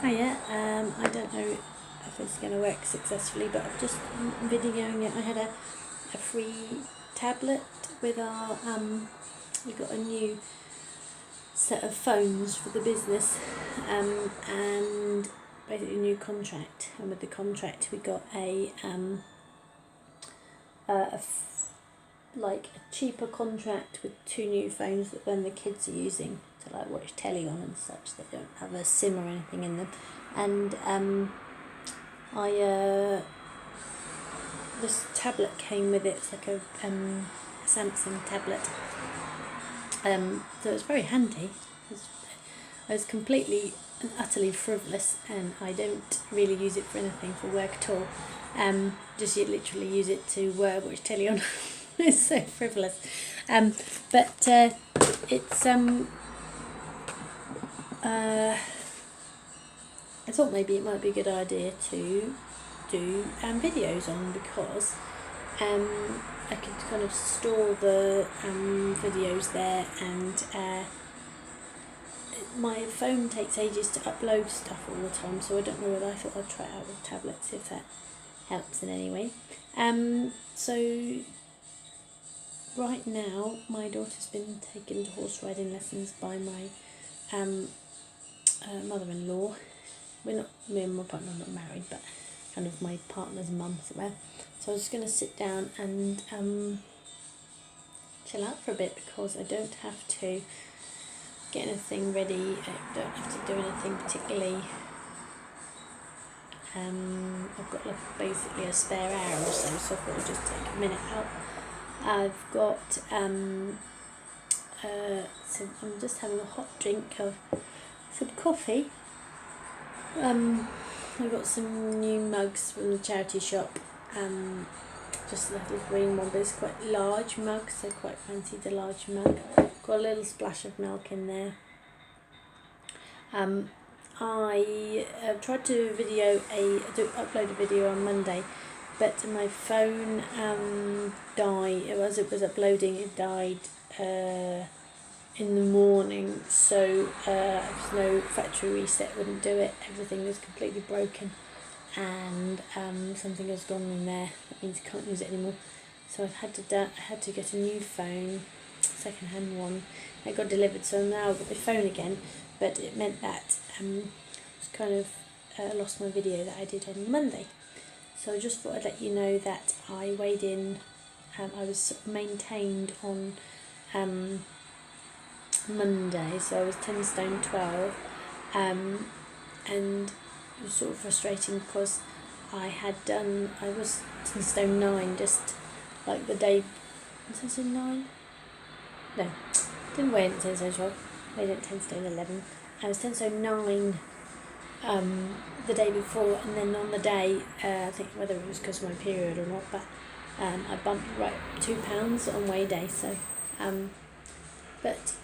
Hiya, I don't know if it's going to work successfully, but I've just videoing it. I had a free tablet with we got a new set of phones for the business, and basically a new contract. And with the contract, we got like a cheaper contract with two new phones that then the kids are using to like watch telly on and such. They don't have a SIM or anything in them, and this tablet came with it. It's like a Samsung tablet. So it's very handy. I was completely and utterly frivolous, and I don't really use it for anything for work at all. Just literally use it to watch telly on. It's so frivolous. But it's I thought maybe it might be a good idea to do videos on, because I could kind of store the videos there, and my phone takes ages to upload stuff all the time, so I don't know whether I thought I'd try it out with tablets, if that helps in any way. So right now my daughter's been taken to horse riding lessons by my mother-in-law. Me and my partner are not married, but kind of my partner's mum somewhere. So I was just going to sit down and chill out for a bit, because I don't have to get anything ready. I don't have to do anything particularly. I've got like basically a spare hour or so I thought I'd just take a minute out. I've got so I'm just having a hot drink of some coffee. I've got some new mugs from the charity shop. Just a little green one, but it's quite large mug, so I quite fancied the large mug. Got a little splash of milk in there. I tried to upload a video on Monday, but my phone died. As it was uploading, it died in the morning, so there was no factory reset, wouldn't do it. Everything was completely broken, and something has gone in there. That means I can't use it anymore. So I had to get a new phone, second-hand one. It got delivered, so now I've got my phone again. But it meant that I was kind of lost my video that I did on Monday. So I just thought I'd let you know that I weighed in. I was maintained on Monday, so I was 10 stone 12, and it was sort of frustrating because I was 10 stone 9 just like the day. Was 10 stone 9? No, didn't weigh in at 10 stone 12, weighed in at 10 stone 11. I was 10 stone 9 the day before, and then on the day, I think whether it was because of my period or not, but I bumped right 2 pounds on weigh day. So but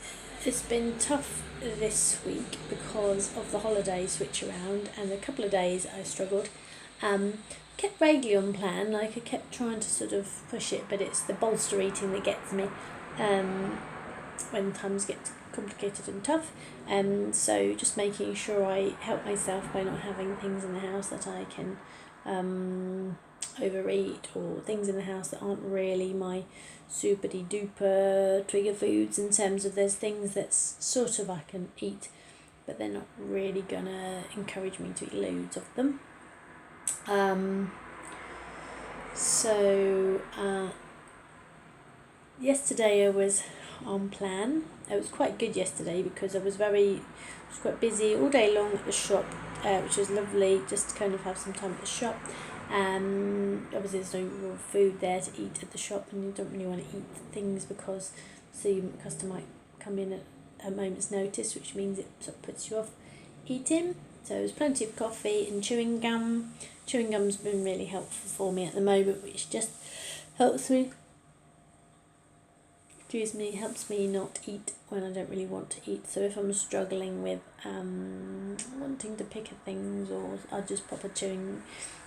it's been tough this week because of the holiday switch around, and a couple of days I struggled. Kept vaguely on plan, like I kept trying to sort of push it, but it's the bolster eating that gets me when times get complicated and tough. So just making sure I help myself by not having things in the house that I can overeat, or things in the house that aren't really my super duper trigger foods, in terms of there's things that sort of I can eat, but they're not really gonna encourage me to eat loads of them. Yesterday I was on plan. It was quite good yesterday because I was quite busy all day long at the shop, which was lovely, just to kind of have some time at the shop. Obviously there's no real food there to eat at the shop, and you don't really want to eat things because the customer might come in at a moment's notice, which means it sort of puts you off eating. So there's plenty of coffee and chewing gum. Chewing gum's been really helpful for me at the moment, which just helps me not eat when I don't really want to eat. So if I'm struggling with wanting to pick at things, or I'll just pop a chewing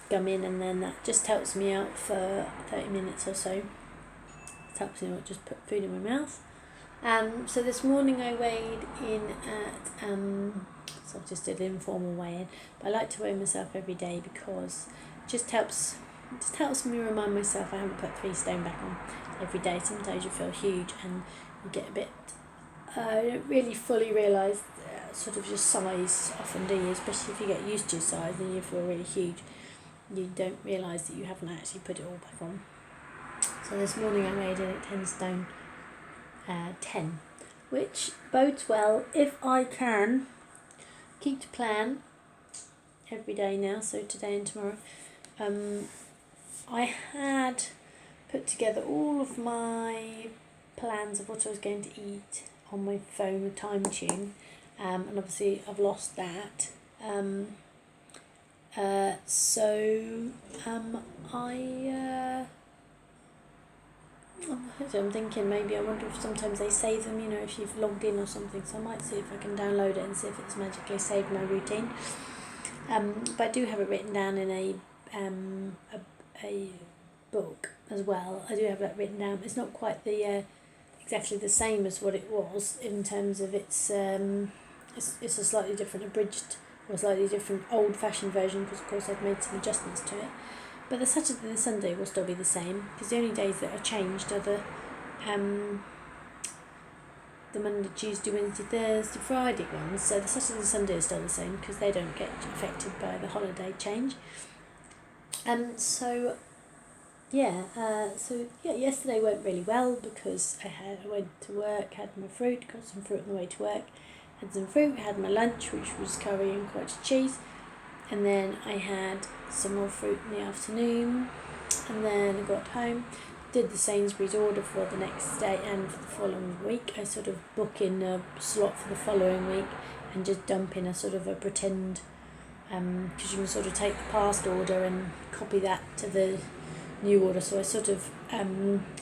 gum in, and then that just helps me out for 30 minutes or so. It helps me not just put food in my mouth. So this morning I weighed in at, so just an informal weigh in. But I like to weigh myself every day because it just helps me remind myself I haven't put 3 stone back on every day. Sometimes you feel huge and you get a bit, you don't really fully realise sort of your size often, do you? Especially if you get used to your size and you feel really huge. You don't realise that you haven't actually put it all back on. So this morning I weighed in at 10 stone 10, which bodes well if I can keep to plan every day now, so today and tomorrow. I had put together all of my plans of what I was going to eat on my phone with Time Tune, and obviously I've lost that. So I'm thinking maybe I wonder if sometimes they save them, if you've logged in or something. So I might see if I can download it and see if it's magically saved my routine. But I do have it written down in a book as well. I do have that written down. It's not quite the exactly the same as what it was in terms of it's a slightly different abridged or slightly different old-fashioned version because of course I've made some adjustments to it. But the Saturday and the Sunday will still be the same because the only days that are changed are the Monday, Tuesday, Wednesday, Thursday, Friday ones. So the Saturday and Sunday is still the same because they don't get affected by the holiday change. Yesterday went really well because I went to work, had my fruit, got some fruit on the way to work, had some fruit, had my lunch which was curry and cottage cheese. And then I had some more fruit in the afternoon, and then I got home, did the Sainsbury's order for the next day and for the following week. I sort of book in a slot for the following week and just dump in a sort of a pretend, because you can sort of take the past order and copy that to the new order. So I sort of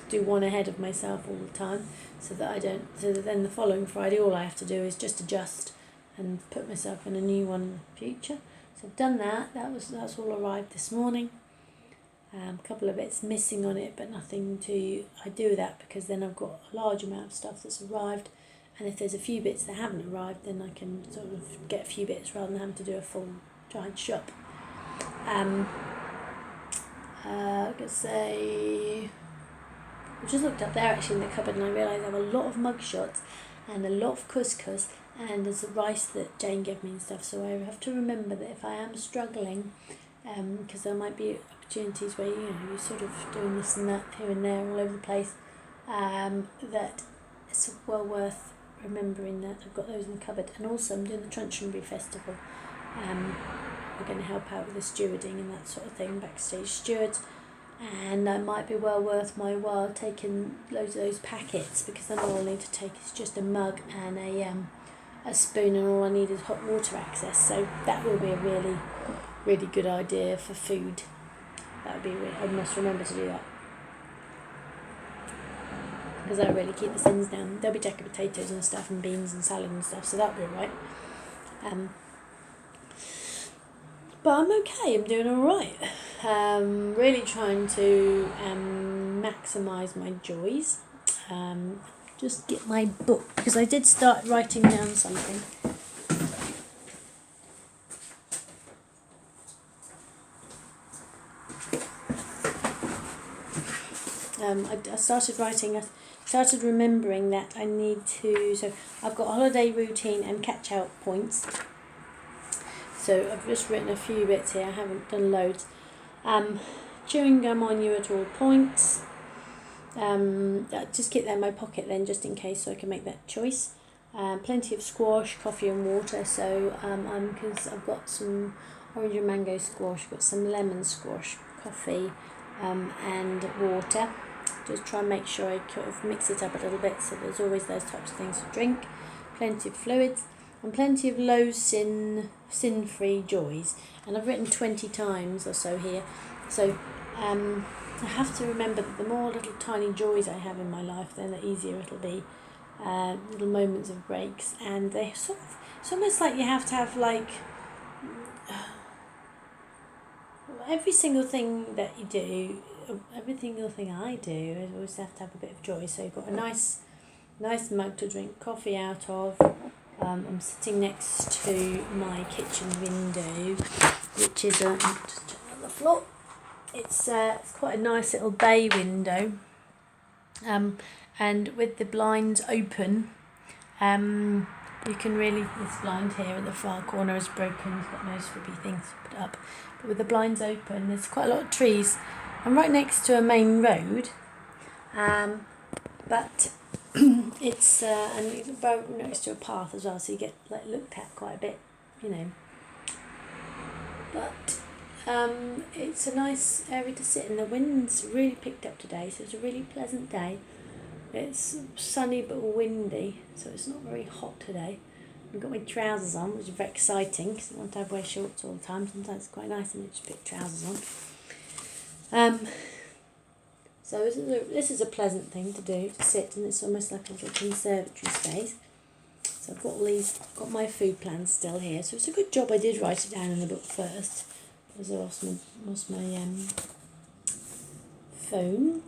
do one ahead of myself all the time, so that then the following Friday all I have to do is just adjust and put myself in a new one in the future. So I've done that. That's all arrived this morning. A couple of bits missing on it, but nothing to. I do that because then I've got a large amount of stuff that's arrived, and if there's a few bits that haven't arrived, then I can sort of get a few bits rather than having to do a full giant shop. I could say. I just looked up there actually in the cupboard and I realised I have a lot of mug shots and a lot of couscous. And there's the rice that Jane gave me and stuff, so I have to remember that if I am struggling, because there might be opportunities where you're sort of doing this and that here and there all over the place, that it's well worth remembering that I've got those in the cupboard. And also I'm doing the Truncheonbury Festival. We're going to help out with the stewarding and that sort of thing, backstage stewards, and that might be well worth my while taking loads of those packets, because then all I need to take is just a mug and a spoon, and all I need is hot water access. So that will be a really, really good idea for food. That would be I must remember to do that, because I really keep the sins down. There'll be jacket potatoes and stuff and beans and salad and stuff, so that'll be alright. But I'm okay, I'm doing alright. Really trying to maximise my joys. Just get my book, because I did start writing down something. I started remembering that I need to, so I've got holiday routine and catch out points. So I've just written a few bits here, I haven't done loads. Chewing gum on you at all points. Just keep that in my pocket then, just in case, so I can make that choice. Plenty of squash, coffee and water. So because I've got some orange and mango squash, got some lemon squash, coffee, and water. Just try and make sure I kind of mix it up a little bit, so there's always those types of things to drink. Plenty of fluids and plenty of low sin-free joys. And I've written 20 times or so here. So I have to remember that the more little tiny joys I have in my life, then the easier it'll be. Little moments of breaks, and they sort of, it's almost like you have to have like every single thing that you do, every single thing I do, I always have to have a bit of joy. So you've got a nice mug to drink coffee out of, I'm sitting next to my kitchen window, which is just check on the floor. It's quite a nice little bay window, and with the blinds open, you can really, this blind here at the far corner is broken, it's got no swippy things to put up, but with the blinds open there's quite a lot of trees. I'm right next to a main road, but it's and right next to a path as well, so you get like looked at quite a bit, you know. But it's a nice area to sit in. The wind's really picked up today, so it's a really pleasant day. It's sunny but windy, so it's not very hot today. I've got my trousers on, which is very exciting because I want to wear shorts all the time. Sometimes it's quite nice and just put trousers on. So this is a pleasant thing to do, to sit, and it's almost like a little conservatory space. So I've got my food plans still here. So it's a good job I did write it down in the book first, because I lost my phone.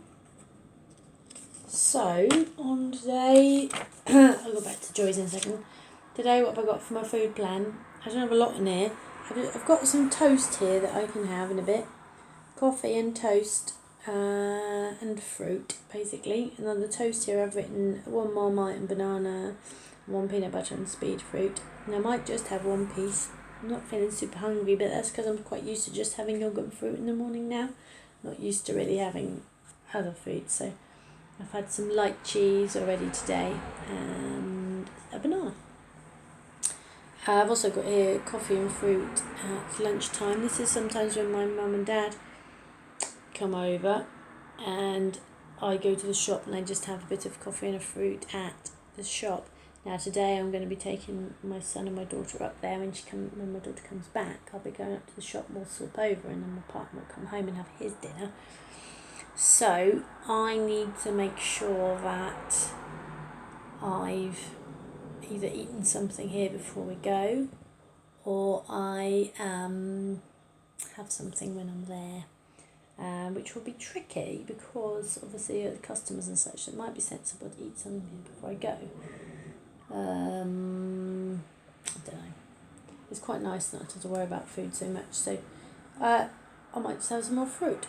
So on today, I'll go back to Joy's in a second. Today, what have I got for my food plan? I don't have a lot in here. I've got some toast here that I can have in a bit. Coffee and toast and fruit, basically. And on the toast here, I've written 1 Marmite and banana, 1 peanut butter and speed fruit. And I might just have one piece. I'm not feeling super hungry, but that's because I'm quite used to just having yogurt and fruit in the morning now. Not used to really having other food, so I've had some light cheese already today and a banana. I've also got here coffee and fruit at lunchtime. This is sometimes when my mum and dad come over and I go to the shop and I just have a bit of coffee and a fruit at the shop. Now today I'm going to be taking my son and my daughter up there. When my daughter comes back, I'll be going up to the shop, we'll swap over, and then my partner will come home and have his dinner. So I need to make sure that I've either eaten something here before we go, or I have something when I'm there, which will be tricky because obviously the customers and such, it might be sensible to eat something before I go. I don't know. It's quite nice not to have to worry about food so much, so I might just have some more fruit.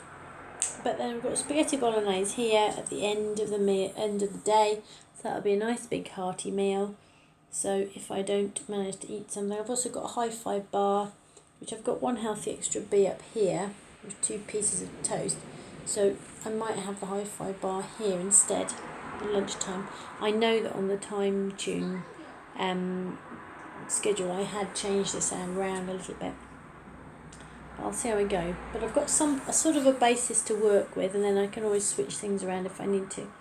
But then we've got spaghetti bolognese here at the end of the day, so that'll be a nice big hearty meal. So if I don't manage to eat something, I've also got a Hi-Fi bar, which I've got 1 healthy extra B up here with 2 pieces of toast. So I might have the Hi-Fi bar here instead at lunchtime. I know that on the time tune schedule I had changed this around a little bit. I'll see how we go. But I've got a sort of a basis to work with, and then I can always switch things around if I need to.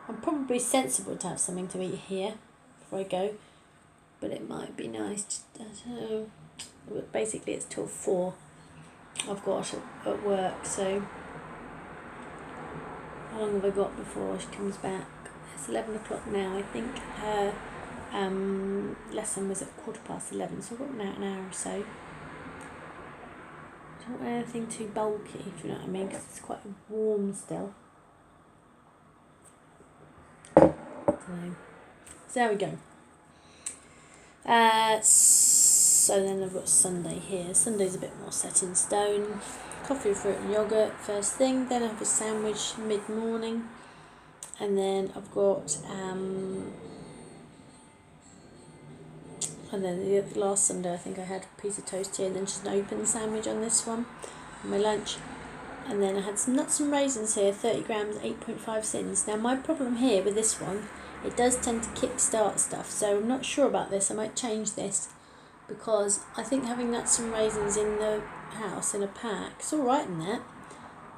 I'm probably sensible to have something to eat here before I go, but it might be nice. I don't know. But basically, it's till 4 I've got at work, so how long have I got before she comes back? It's 11 o'clock now. I think her lesson was at 11:15, so I've got an hour or so. I don't want anything too bulky, if you know what I mean, because it's quite warm still. So there we go. So then I've got Sunday here. Sunday's a bit more set in stone. Coffee, fruit and yoghurt first thing. Then I have a sandwich mid-morning. And then I've got and then the last Sunday I think I had a piece of toast here, and then just an open sandwich on this one for my lunch. And then I had some nuts and raisins here, 30 grams, 8.5 cents. Now my problem here with this one, it does tend to kick-start stuff, so I'm not sure about this. I might change this, because I think having nuts and raisins in the house in a pack, it's alright in that,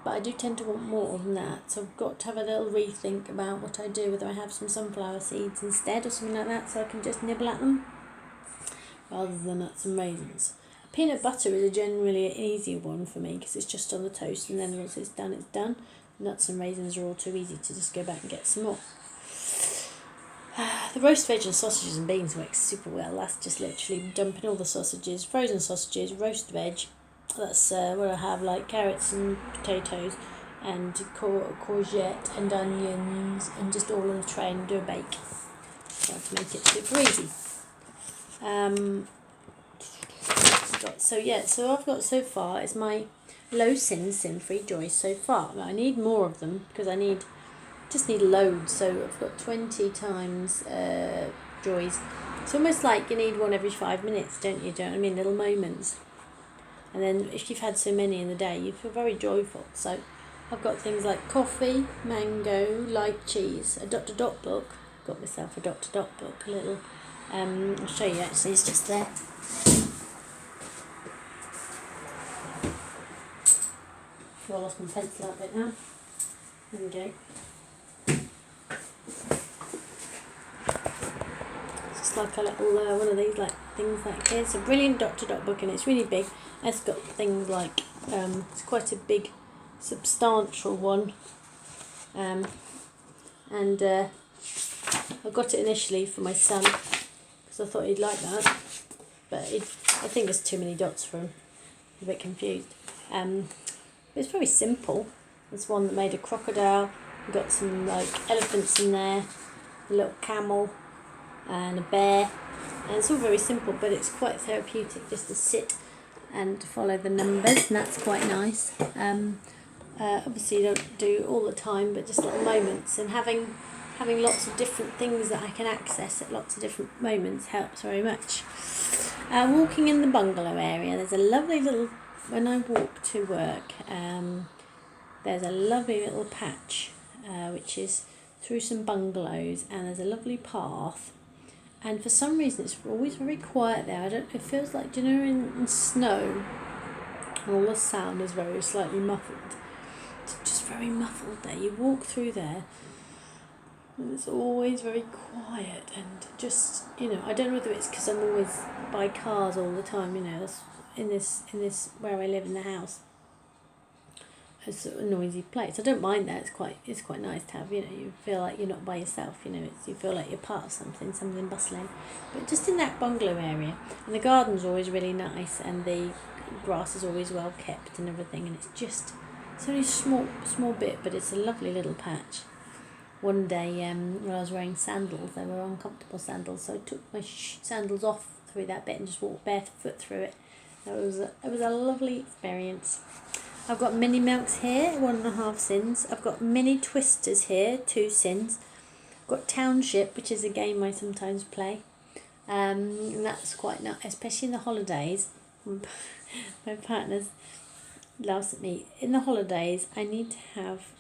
but I do tend to want more than that, so I've got to have a little rethink about what I do, whether I have some sunflower seeds instead or something like that, so I can just nibble at them rather than nuts and raisins. Peanut butter is generally an easier one for me because it's just on the toast, and then once it's done, it's done. Nuts and raisins are all too easy to just go back and get some more. The roast veg and sausages and beans works super well. That's just literally dumping all the sausages, frozen sausages, roast veg. That's what I have, like carrots and potatoes and courgette and onions, and just all on a tray and do a bake. So to make it super easy. So I've got so far is my low sin-free joys so far. Now I need more of them because I just need loads. So I've got 20 times joys. It's almost like you need one every 5 minutes, don't you? Don't I mean, little moments. And then if you've had so many in the day, you feel very joyful. So I've got things like coffee, mango, lychees, a Dr. Dot book. Got myself a Dr. Dot book, a little. I'll show you actually. It's just there. I lost my pencil out a bit now. There we go. It's just like a little one of these like things like here. It's a brilliant Dr. Dot book and it's really big. It's got things like it's quite a big, substantial one. And I got it initially for my son because I thought he'd like that, but I think there's too many dots for him. I'm a bit confused. It's very simple. There's one that made a crocodile. We've got some like elephants in there, a little camel, and a bear. And it's all very simple, but it's quite therapeutic just to sit and follow the numbers, and that's quite nice. Obviously, you don't do all the time, but just little moments, and having lots of different things that I can access at lots of different moments helps very much. Walking in the bungalow area, there's a lovely little. When I walk to work, there's a lovely little patch which is through some bungalows, and there's a lovely path. And for some reason, it's always very quiet there. It feels like, do you know, in snow, all the sound is very slightly muffled. It's just very muffled there. You walk through there, and it's always very quiet and just, you know, I don't know whether it's because I'm always by cars all the time, you know, that's in this where I live in the house. It's a noisy place. I don't mind that. It's quite nice to have, you know, you feel like you're not by yourself, you know, you feel like you're part of something bustling. But just in that bungalow area, and the garden's always really nice, and the grass is always well kept and everything, and it's only a small bit, but it's a lovely little patch. One day when I was wearing sandals, they were uncomfortable sandals, so I took my sandals off through that bit and just walked barefoot through it. It was a lovely experience. I've got mini milks here, 1.5 sins. I've got mini twisters here, 2 sins. I've got Township, which is a game I sometimes play. And that's quite nice, especially in the holidays. My partner laughs at me. In the holidays, I need to have,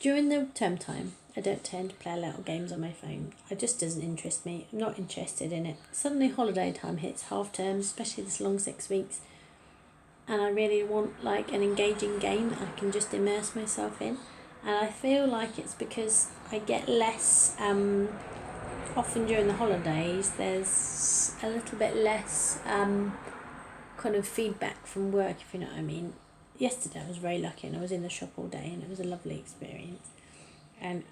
during the term time, I don't tend to play a lot of games on my phone. It just doesn't interest me. I'm not interested in it. Suddenly holiday time hits, half term, especially this long 6 weeks. And I really want like an engaging game that I can just immerse myself in. And I feel like it's because I get less, often during the holidays, there's a little bit less kind of feedback from work, if you know what I mean. Yesterday I was very lucky and I was in the shop all day and it was a lovely experience. And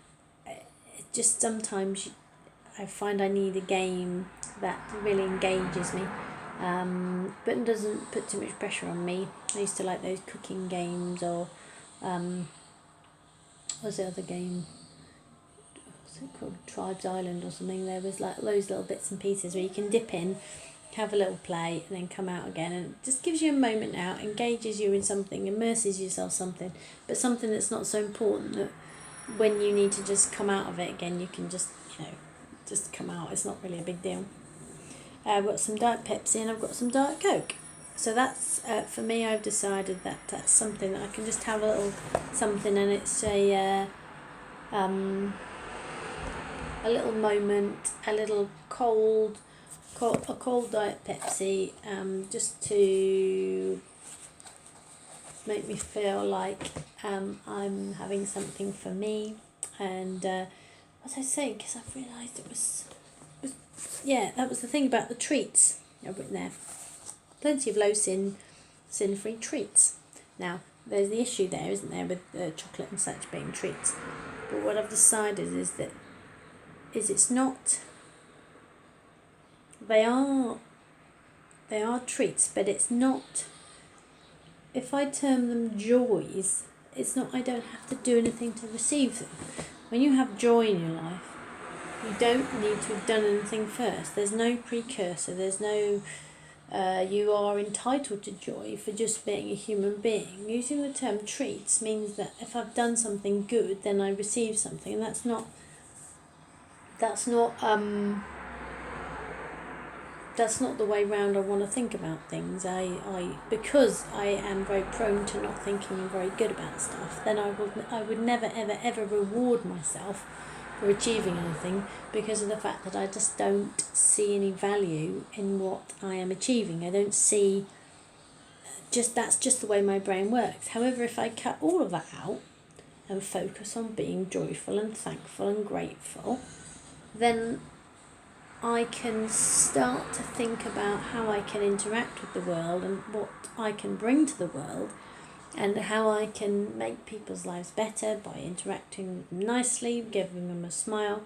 just sometimes I find I need a game that really engages me, but doesn't put too much pressure on me. I used to like those cooking games, or what was the other game? What's it called? Tribes Island or something. There was like those little bits and pieces where you can dip in, have a little play, and then come out again, and it just gives you a moment out, engages you in something, immerses yourself something, but something that's not so important that when you need to just come out of it again, you can just, you know, just come out. It's not really a big deal. I've got some Diet Pepsi and I've got some Diet Coke. So that's, for me, I've decided that that's something that I can just have a little something, and it's a little moment, a little cold Diet Pepsi, just to make me feel like I'm having something for me. And what was I saying? Because I've realised it was that was the thing about the treats I've written there. Plenty of low sin-free treats. Now, there's the issue there, isn't there, with the chocolate and such being treats. But what I've decided is it's not. They are treats, but it's not. If I term them joys, it's not. I don't have to do anything to receive them. When you have joy in your life, You don't need to have done anything first. There's no precursor. There's no you are entitled to joy for just being a human being. Using the term treats means that if I've done something good, then I receive something, and that's not the way round I want to think about things. Because I am very prone to not thinking I'm very good about stuff, then I would never ever ever reward myself for achieving anything, because of the fact that I just don't see any value in what I am achieving. I don't see, that's just the way my brain works. However, if I cut all of that out and focus on being joyful and thankful and grateful, then I can start to think about how I can interact with the world and what I can bring to the world, and how I can make people's lives better by interacting with them nicely, giving them a smile,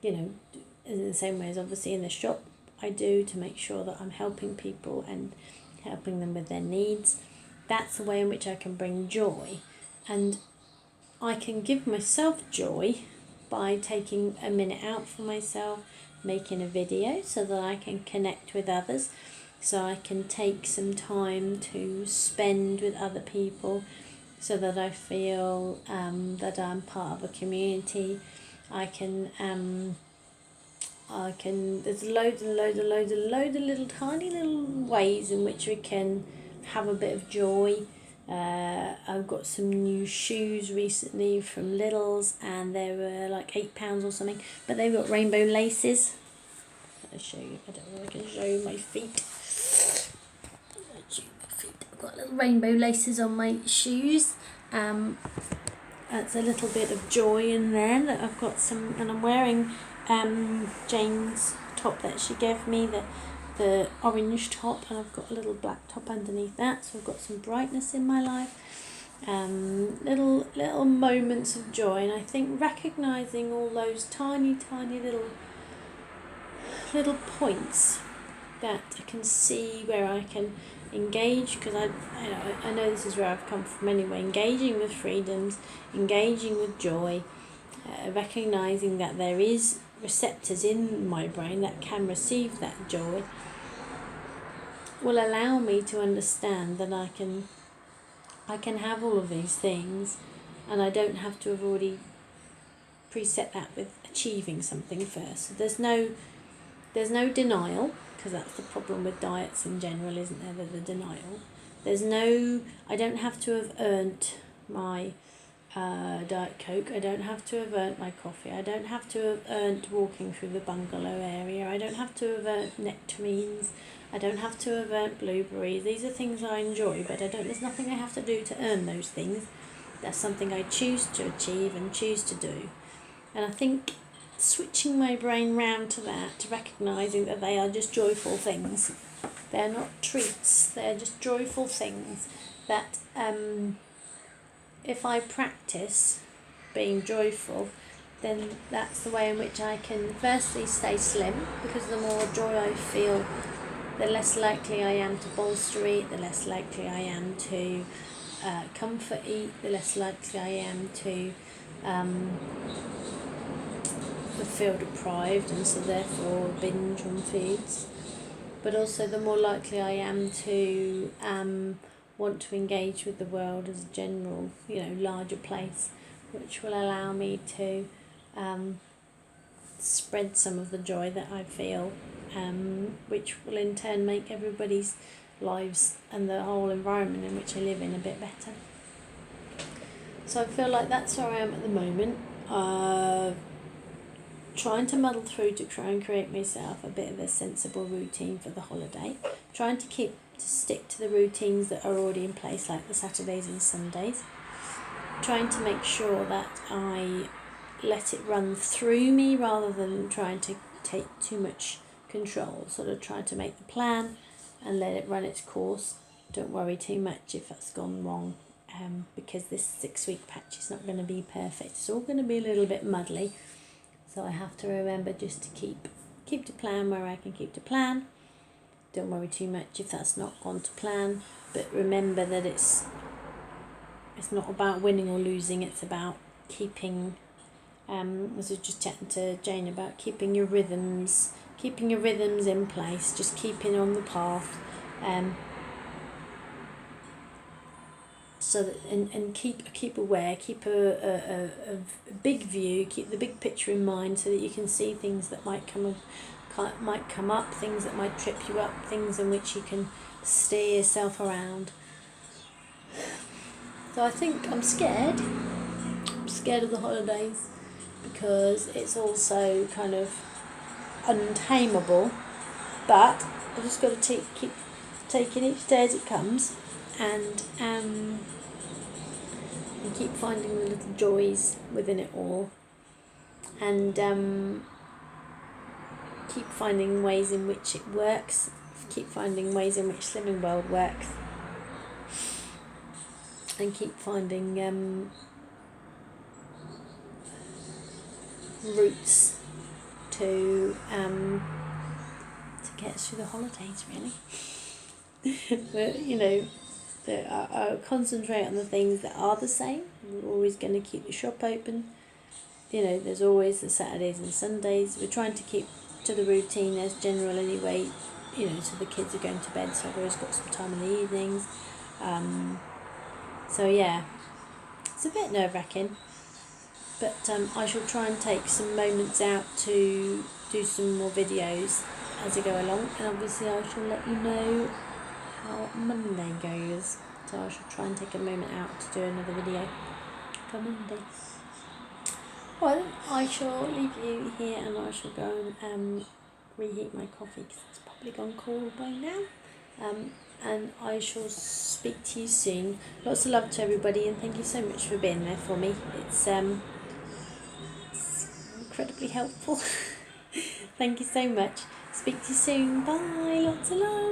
in the same way as obviously in the shop I do, to make sure that I'm helping people and helping them with their needs. That's the way in which I can bring joy. And I can give myself joy by taking a minute out for myself, making a video so that I can connect with others, so I can take some time to spend with other people, so that I feel that I'm part of a community. There's loads and loads and loads and loads of little tiny little ways in which we can have a bit of joy. I've got some new shoes recently from Lidl's, and they were like £8 or something, but they've got rainbow laces. I'll show you. I don't know if I can show you my feet. I've got little rainbow laces on my shoes. That's a little bit of joy in there. That I've got some, and I'm wearing Jane's top that she gave me, the orange top, and I've got a little black top underneath that, so I've got some brightness in my life. Little moments of joy, and I think recognising all those tiny little points that I can see where I can engage, because I know this is where I've come from anyway, engaging with freedoms, engaging with joy, recognising that there is receptors in my brain that can receive that joy, will allow me to understand that I can have all of these things, and I don't have to have already preset that with achieving something first. So there's no denial, because that's the problem with diets in general, isn't there? The denial. I don't have to have earned my Diet Coke. I don't have to have earned my coffee. I don't have to have earned walking through the bungalow area. I don't have to have earned nectarines. I don't have to have earned blueberries. These are things I enjoy, but there's nothing I have to do to earn those things. That's something I choose to achieve and choose to do. And I think switching my brain round to that, to recognising that they are just joyful things. They're not treats, they're just joyful things that if I practice being joyful, then that's the way in which I can firstly stay slim, because the more joy I feel, the less likely I am to bolster eat, the less likely I am to comfort eat, the less likely I am to feel deprived and so therefore binge on foods. But also the more likely I am to want to engage with the world as a general, larger place, which will allow me to spread some of the joy that I feel, which will in turn make everybody's lives and the whole environment in which I live in a bit better. So I feel like that's where I am at the moment. Trying to muddle through to try and create myself a bit of a sensible routine for the holiday. Trying to stick to the routines that are already in place, like the Saturdays and Sundays. Trying to make sure that I let it run through me rather than trying to take too much control. Sort of try to make the plan and let it run its course. Don't worry too much if that's gone wrong, because this 6-week patch is not going to be perfect. It's all going to be a little bit muddly. So I have to remember just to keep to plan where I can keep to plan. Don't worry too much if that's not gone to plan. But remember that it's not about winning or losing. It's about keeping was just chatting to Jane about keeping your rhythms in place, just keeping on the path, so that and keep aware, keep a big view, keep the big picture in mind, so that you can see things that might come up, things that might trip you up, things in which you can steer yourself around. So I think I'm scared. I'm scared of the holidays because it's also kind of untamable, but I've just got to keep taking each day as it comes, and keep finding the little joys within it all, and keep finding ways in which it works, keep finding ways in which Slimming World works, and keep finding routes to get us through the holidays, really. But, I concentrate on the things that are the same. We're always going to keep the shop open. There's always the Saturdays and Sundays. We're trying to keep to the routine as general anyway, so the kids are going to bed, so I've always got some time in the evenings. So yeah, it's a bit nerve-wracking, but I shall try and take some moments out to do some more videos as I go along, and obviously I shall let you know how Monday goes. So I shall try and take a moment out to do another video for Monday. Well, I shall leave you here, and I shall go and reheat my coffee because it's probably gone cold by now. And I shall speak to you soon. Lots of love to everybody, and thank you so much for being there for me. It's incredibly helpful. Thank you so much. Speak to you soon. Bye. Lots of love.